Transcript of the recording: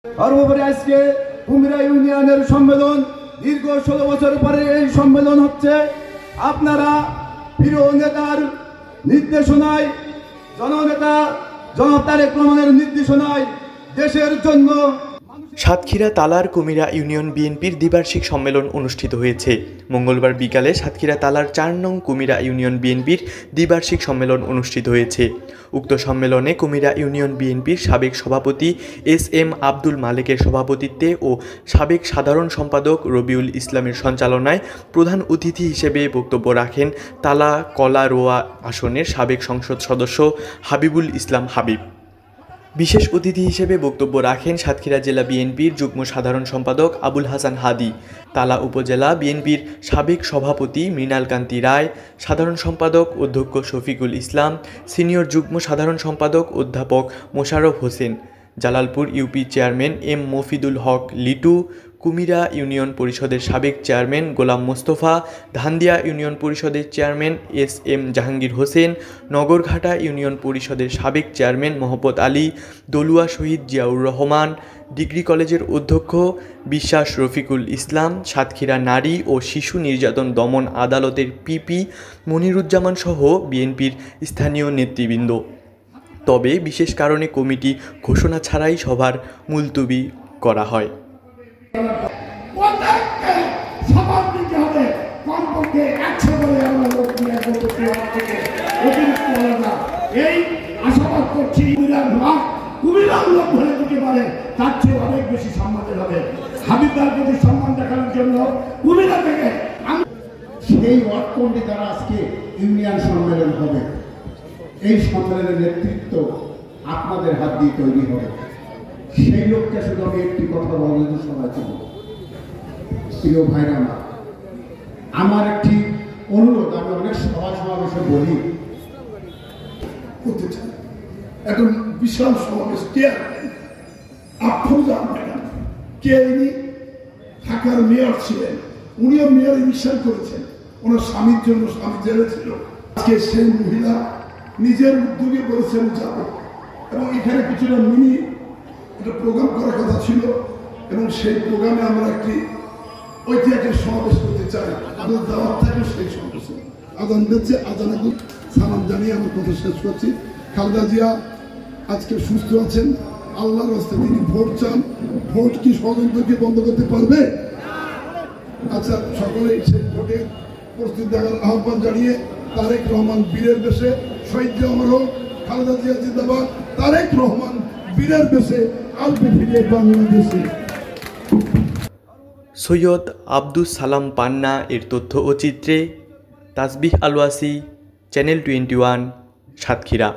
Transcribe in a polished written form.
সর্বোপরি আজকে কুমিরা ইউনিয়নের সম্মেলন দীর্ঘ 16 বছর পরে এই সম্মেলন হচ্ছে। আপনারা প্রিয় নেতার নির্দেশনায়, জননেতা জনাব তারেক রহমানের নির্দেশনায় দেশের জন্য সাতক্ষীরা তালার কুমিরা ইউনিয়ন বিএনপির দ্বিবার্ষিক সম্মেলন অনুষ্ঠিত হয়েছে। মঙ্গলবার বিকালে সাতক্ষীরা তালার 4 নং কুমিরা ইউনিয়ন বিএনপির দ্বিবার্ষিক সম্মেলন অনুষ্ঠিত হয়েছে। উক্ত সম্মেলনে কুমিরা ইউনিয়ন বিএনপির সাবেক সভাপতি এস.এম. আব্দুল মালেকের সভাপতিত্বে ও সাবেক সাধারণ সম্পাদক রবিউল ইসলামের সঞ্চালনায় প্রধান অতিথি হিসেবে বক্তব্য রাখেন তালা কলারোয়া আসনের সাবেক সংসদ সদস্য হাবিবুল ইসলাম হাবিব। বিশেষ অতিথি হিসেবে বক্তব্য রাখেন সাতক্ষীরা জেলা বিএনপির যুগ্ম সাধারণ সম্পাদক আবুল হাসান হাদি, তালা উপজেলা বিএনপির সাবেক সভাপতি মৃণাল কান্তি রায়, সাধারণ সম্পাদক অধ্যক্ষ শফিকুল ইসলাম, সিনিয়র যুগ্ম সাধারণ সম্পাদক অধ্যাপক Mosharraf Hossain, Jalalpur UP chairman M Mofidul Haque Litu, Kumira union পরিষদের সাবেক চেয়ারম্যান গোলাম মোস্তফা, ধান্দিয়া ইউনিয়ন পরিষদের chairman S M. Jahangir Hossain, Nagarghata union পরিষদের সাবেক চেয়ারম্যান মোহাম্মদ আলী, দলুয়া শহীদ জিয়াউর রহমান, ডিগ্রি কলেজের অধ্যক্ষ বিশ্বাস রফিকুল ইসলাম, সাতক্ষীরা নারী ও শিশু নির্যাতন দমন আদালতের পিপি মনিরুজ্জামান সহ বিএনপির স্থানীয় নেতৃবৃন্দ। তবে বিশেষ কারণে কমিটি ঘোষণা ছাড়াই সভার মুলতবি করা হয়। সেই ওয়ার্ডকমিটি দ্বারা আজকে ইউনিয়ন সম্মেলন হবে। এই সম্মেলনের নেতৃত্ব আপনাদের হাত দিয়ে তৈরি হবে। সেই লোককে শুধু আমি একটি কথা বলার সময় চাই, প্রিয় ভাইরা, আমার একটি অনুরোধ, আমি অনেক সমাবেশে বলি করতে চাই। এখন বিশাল সমাবেশ কে ইনি ঢাকার মেয়র ছিলেন, উনিও মেয়র ইমিশন করেছেন, ওনার স্বামীর জন্য স্বামী জেলে ছিল। আজকে সেই মহিলা নিজের উদ্যোগে বলেছেন যাব, এবং এখানে কিছুটা মিনি একটা প্রোগ্রাম করার কথা ছিল, এবং সেই প্রোগ্রামে আমরা একটি ঐতিহাসিক সমাবেশ করতে চাই। আমাদের দাওয়াত থাকে সেই সমাবেশে। আজান দিচ্ছে, আজান এখন সালাম জানিয়ে আমি কথা শেষ করছি। খালেদা জিয়া আজকে সুস্থ আছেন, আল্লাহর রাস্তায় তিনি ভোট চান। ভোট কি ষড়যন্ত্রকে বন্ধ করতে পারবে? আচ্ছা, সকলে সেই ভোটের প্রস্তুতি দেখার আহ্বান জানিয়ে তারেক রহমান বীরের বেশে শহীদ আমার হোক, খালেদা জিয়া জিন্দাবাদ, তারেক রহমান বীরের বেশে আসবে ফিরে বাংলাদেশে। সৈয়দ আব্দুস সালাম পান্না এর তথ্য ও চিত্রে তাসবিহ আলওয়াসি, চ্যানেল 21, সাতক্ষীরা।